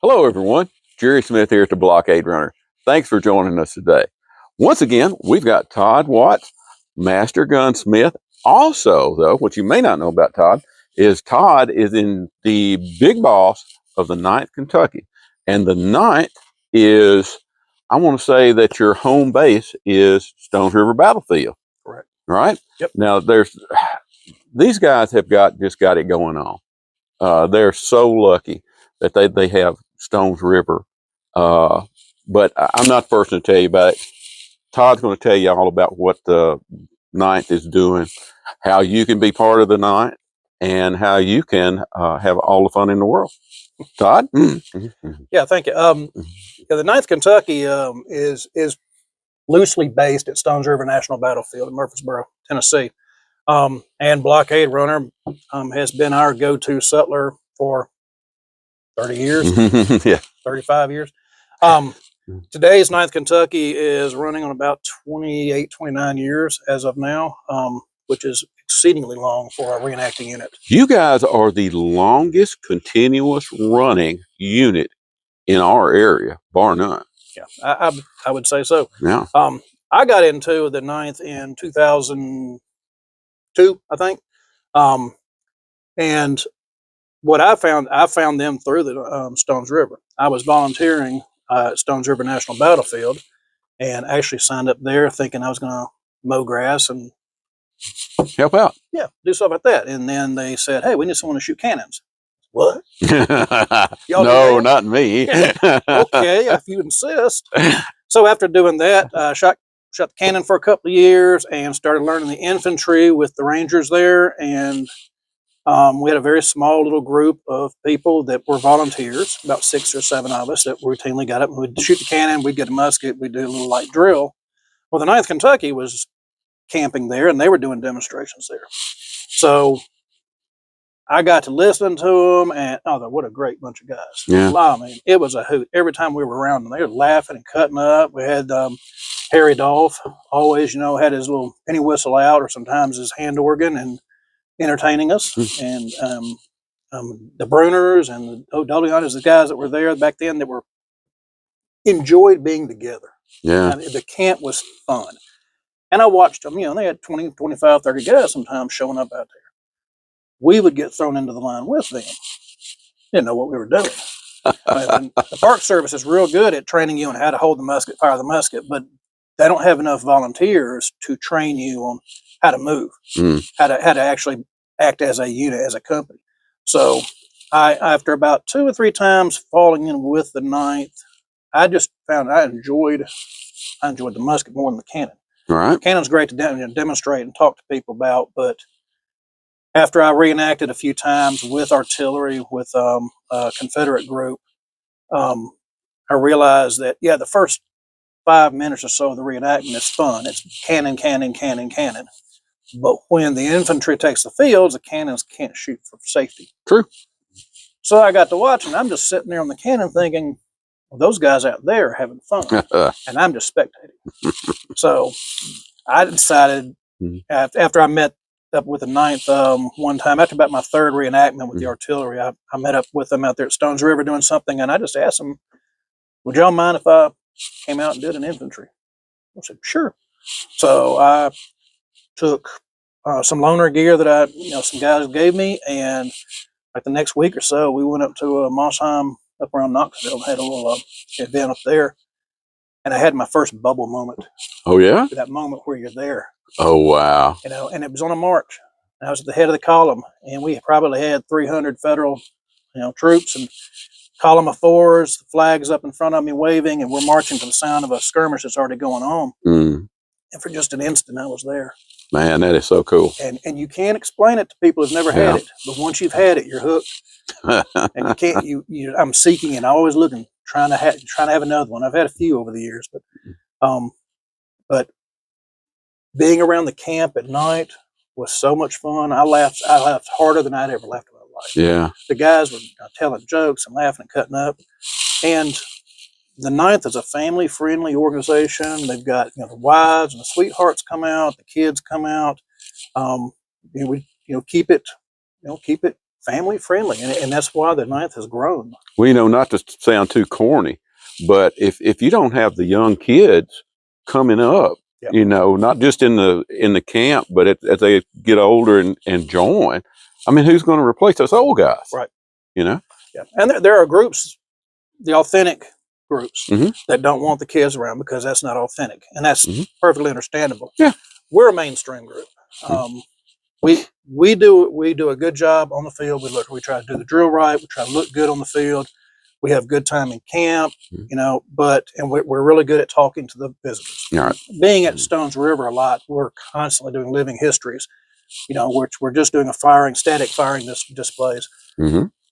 Hello, everyone. Jerry Smith here at the Blockade Runner. Thanks for joining us today. Once again, we've got Todd Watts, Master Gunsmith. Also, though, what you may not know about Todd is in the big boss of the 9th Kentucky. And the 9th is, I want to say that your home base is Stones River Battlefield. Correct. Right? Yep. Now, these guys have just got it going on. They're so lucky that they have Stones River. But I'm not the person to tell you about it. Todd's going to tell you all about what the 9th is doing, how you can be part of the 9th, and how you can have all the fun in the world. Todd? Yeah, thank you. The 9th Kentucky is loosely based at Stones River National Battlefield in Murfreesboro, Tennessee. And Blockade Runner has been our go-to settler for 30 years, Yeah. 35 years. Today's 9th Kentucky is running on about 28, 29 years as of now, which is exceedingly long for a reenacting unit. You guys are the longest continuous running unit in our area, bar none. Yeah, I would say so. Yeah. I got into the 9th in 2002, I think. And what I found them through the Stones River. I was volunteering at Stones River National Battlefield and actually signed up there thinking I was going to mow grass and help out. Yeah, do stuff like that. And then they said, hey, we need someone to shoot cannons. What? No, not me. Okay, if you insist. So after doing that, shot the cannon for a couple of years and started learning the infantry with the Rangers there. And we had a very small little group of people that were volunteers, about 6 or 7 of us that routinely got up and we'd shoot the cannon, we'd get a musket, we'd do a little light drill. Well, the 9th Kentucky was camping there and they were doing demonstrations there. So I got to listen to them, and what a great bunch of guys. Yeah. I mean, it was a hoot. Every time we were around them, they were laughing and cutting up. We had Harry Dolph, always, had his little penny whistle out or sometimes his hand organ and entertaining us. And the Bruners and the O'Dolianas, the guys that were there back then that were enjoyed being together. Yeah. I mean, the camp was fun. And I watched them, they had 20, 25, 30 guys sometimes showing up out there. We would get thrown into the line with them. Didn't know what we were doing. The Park Service is real good at training you on how to hold the musket, fire the musket, but they don't have enough volunteers to train you on how to move, how to actually act as a unit, as a company. So after about 2 or 3 times falling in with the 9th, I just found I enjoyed the musket more than the cannon. All right. The cannon's great to demonstrate and talk to people about, but after I reenacted a few times with artillery, with a Confederate group, I realized that, the first 5 minutes or so of the reenactment is fun. It's cannon, cannon, cannon, cannon. But when the infantry takes the fields, the cannons can't shoot for safety. True. So I got to watch, and I'm just sitting there on the cannon thinking, well, those guys out there are having fun, and I'm just spectating. So I decided, after I met up with the 9th one time, after about my 3rd reenactment with the artillery, I met up with them out there at Stones River doing something, and I just asked them, would y'all mind if I came out and did an infantry? I said, sure. So I took some loaner gear that some guys gave me, and like the next week or so, we went up to Mossheim up around Knoxville and had a little event up there, and I had my first bubble moment. Oh, yeah? That moment where you're there. Oh, wow. And it was on a march. I was at the head of the column, and we probably had 300 federal, troops and column of 4s, the flags up in front of me waving, and we're marching to the sound of a skirmish that's already going on. And for just an instant, I was there. Man, that is so cool. And you can't explain it to people who've never had it, but once you've had it, you're hooked. And you can't. I'm seeking and always looking, trying to have another one. I've had a few over the years, but being around the camp at night was so much fun. I laughed harder than I'd ever laughed in my life. Yeah. The guys were telling jokes and laughing and cutting up. And the 9th is a family-friendly organization. They've got the wives and the sweethearts come out, the kids come out. We keep it family friendly, and that's why the Ninth has grown. Well, you know, not to sound too corny, but if you don't have the young kids coming up, Yep. you know, not just in the camp, but as they get older and join, I mean, who's going to replace those old guys? Right. You know? Yeah. And there are groups, the authentic groups, Mhm. that don't want the kids around because that's not authentic, and that's Mhm. perfectly understandable. Yeah. We're a mainstream group. We do a good job on the field. We try to do the drill right. We try to look good on the field. We have good time in camp, you know, and we're really good at talking to the visitors. All right. Being at Stones River a lot, we're constantly doing living histories, you know, which we're just doing static firing displays,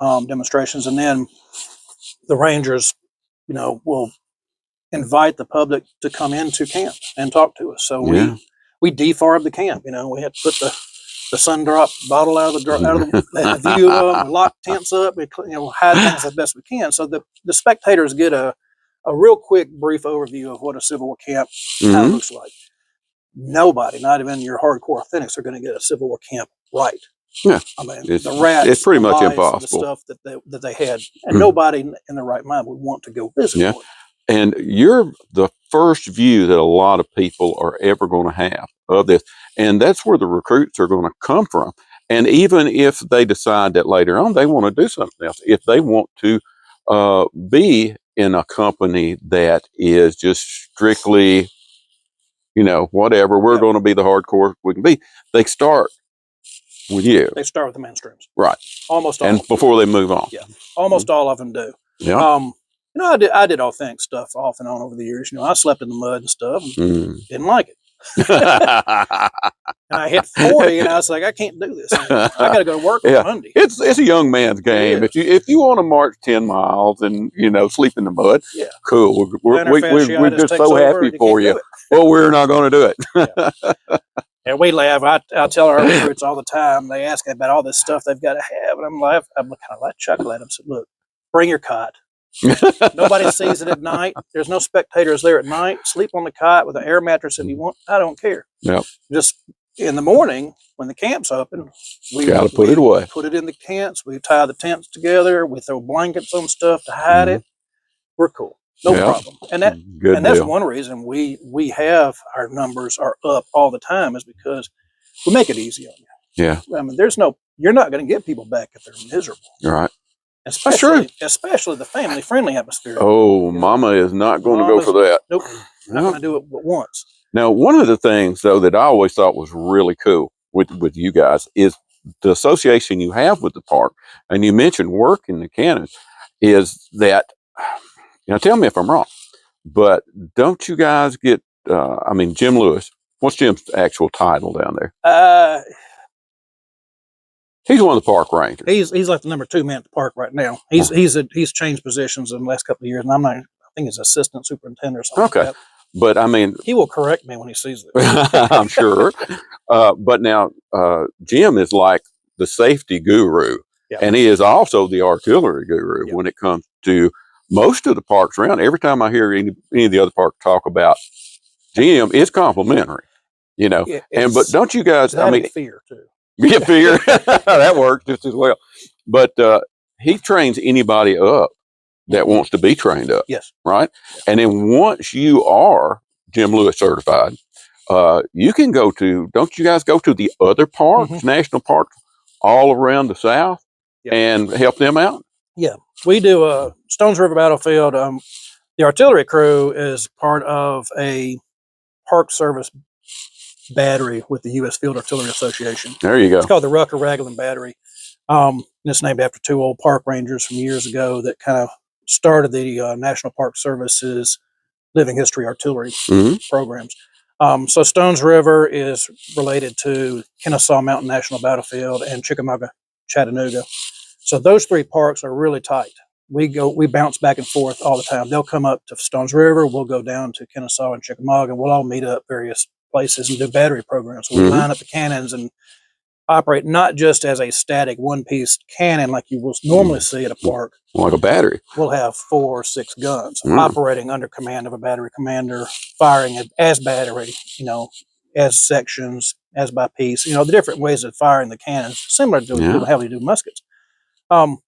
demonstrations. And then the Rangers, you know, will invite the public to come into camp and talk to us. So we defarb the camp, you know, we had to put the sun drop bottle out of the view of them, lock tents up, you know, hide things as best we can. So the spectators get a real quick, brief overview of what a Civil War camp kind of looks like. Nobody, not even your hardcore authentics, are going to get a Civil War camp right. Yeah, I mean, it's the pretty much lies, impossible. the stuff that they had, and nobody in their right mind would want to go visit. Yeah. One. And you're the first view that a lot of people are ever going to have of this. And that's where the recruits are going to come from. And even if they decide that later on they want to do something else, if they want to be in a company that is just strictly, you know, whatever, we're going to be the hardcore we can be, they start with you. They start with the mainstreams. Right. Almost all. And before they move on. Yeah. Almost all of them do. Yeah. You know, I did authentic stuff off and on over the years. You know, I slept in the mud and stuff. And didn't like it. And I hit 40, and I was like, I can't do this. I got to go to work on Monday. It's a young man's game. If you want to march 10 miles and, you know, sleep in the mud, cool. We're just so happy for you. Well, we're not going to do it. And we laugh. I tell our recruits all the time. They ask about all this stuff they've got to have, and I'm kind of like chuckle at them. Said, look, bring your cot. Nobody sees it at night. There's no spectators there at night. Sleep on the cot with an air mattress if you want. I don't care. Yep. Just in the morning when the camp's open, we gotta put it away. Put it in the tents. We tie the tents together. We throw blankets on stuff to hide it. We're cool. No problem. And that's one reason we have our numbers are up all the time, is because we make it easy on you. Yeah. I mean, you're not going to get people back if they're miserable. Right. Especially the family-friendly atmosphere. Oh, Mama is not going to go for that. Nope. Not going to do it but once. Now, one of the things, though, that I always thought was really cool with you guys is the association you have with the park. And you mentioned working the cannons, is that, you know, tell me if I'm wrong, but don't you guys get, Jim Lewis, what's Jim's actual title down there? He's one of the park rangers. He's like the number 2 man at the park right now. He's changed positions in the last couple of years, and I think he's assistant superintendent or something. Okay. Like that. But I mean, he will correct me when he sees it. I'm sure. But now Jim is like the safety guru, and he is also the artillery guru when it comes to most of the parks around. Every time I hear any of the other parks talk about Jim, it's complimentary, you know. But don't you guys? I mean, fear too. Yeah, fear. That works just as well. But he trains anybody up that wants to be trained up. Yes. Right? And then once you are Jim Lewis certified, you can go to, don't you guys go to the other parks, national parks all around the South and help them out? Yeah. We do Stones River Battlefield. The artillery crew is part of a Park Service battery with the U.S. Field Artillery Association. There you go. It's called the Rucker Raglan Battery. It's named after 2 old park rangers from years ago that kind of started the National Park Service's living history artillery programs. So Stones River is related to Kennesaw Mountain National Battlefield and Chickamauga, Chattanooga. So those 3 parks are really tight. We bounce back and forth all the time. They'll come up to Stones River. We'll go down to Kennesaw and Chickamauga. We'll all meet up various places and do battery programs. So we line up the cannons and operate not just as a static one-piece cannon like you will normally see at a park. Like a battery. We'll have 4 or 6 guns operating under command of a battery commander, firing as battery, you know, as sections, as by piece. You know, the different ways of firing the cannons, similar to how we do muskets. And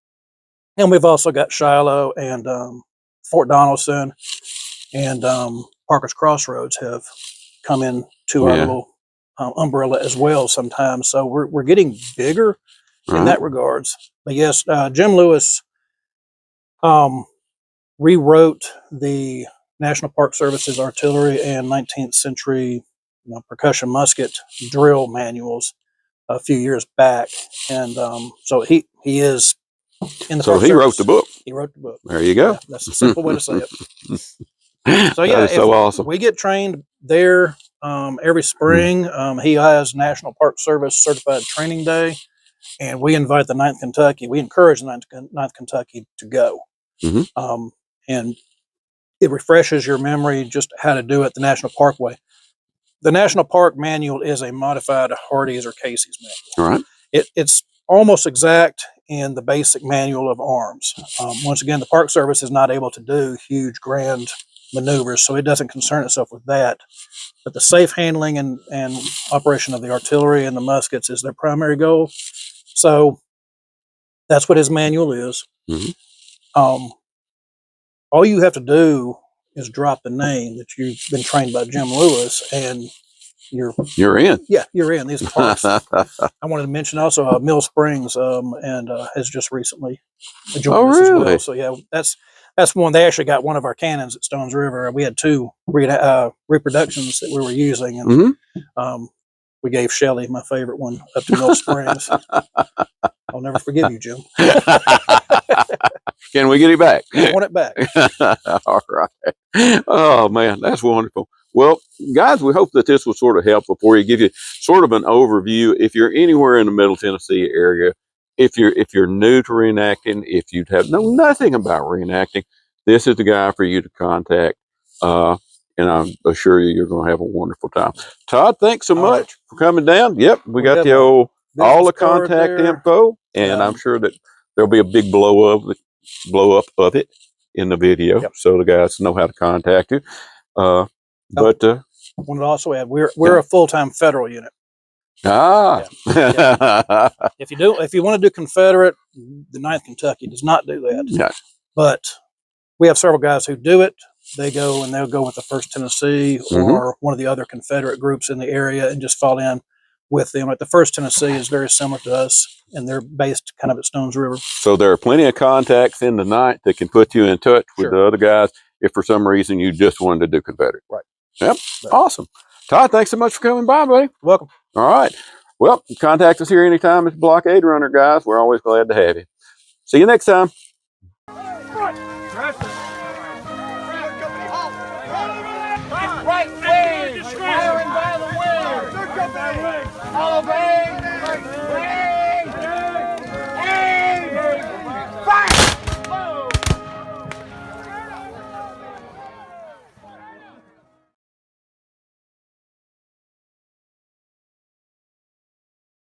we've also got Shiloh and Fort Donaldson and Parker's Crossroads have come in to our little umbrella as well sometimes. So we're getting bigger in that regards. But yes, Jim Lewis rewrote the National Park Service's artillery and 19th century percussion musket drill manuals a few years back, and so he is in the. So he wrote the book. He wrote the book. There you go. Yeah, that's a simple way to say it. So yeah, so awesome. We get trained there every spring. He has National Park Service Certified Training Day, and we invite the 9th Kentucky. We encourage the 9th Kentucky to go, and it refreshes your memory just how to do it the National Parkway. The National Park Manual is a modified Hardee's or Casey's manual. All right. It's almost exact in the basic manual of arms. Once again, the Park Service is not able to do huge, grand maneuvers, so it doesn't concern itself with that. But the safe handling and operation of the artillery and the muskets is their primary goal. So that's what his manual is. All you have to do is drop the name that you've been trained by Jim Lewis, and you're in. Yeah, you're in these parks. I wanted to mention also Mill Springs and has just recently joined us as well. So yeah, that's one. They actually got one of our cannons at Stones River. We had two reproductions that we were using, and we gave Shelly, my favorite one, up to Mill Springs. I'll never forgive you, Jim. Can we get it back? I want it back. All right. Oh, man, that's wonderful. Well, guys, we hope that this was sort of helpful for you, give you sort of an overview. If you're anywhere in the Middle Tennessee area, if you're new to reenacting, if you know nothing about reenacting, this is the guy for you to contact. And I assure you, you're going to have a wonderful time. Todd, thanks so much for coming down. Yep, we got all the contact info, and I'm sure that there'll be a big blow up of it in the video, so the guys know how to contact you. But wanted to also add, we're a full-time federal unit. If you want to do Confederate, the 9th Kentucky does not do that. But we have several guys who do it. They'll go with the 1st Tennessee or one of the other Confederate groups in the area and just fall in with them. Like the 1st Tennessee is very similar to us, and they're based kind of at Stones River. So there are plenty of contacts in the 9th that can put you in touch with the other guys if for some reason you just wanted to do Confederate. Right. Yep. Right. Awesome. Todd, thanks so much for coming by, buddy. Welcome. All right. Well, contact us here anytime as Blockade Runner, guys. We're always glad to have you. See you next time. Right wing, firing by the wing. All obey.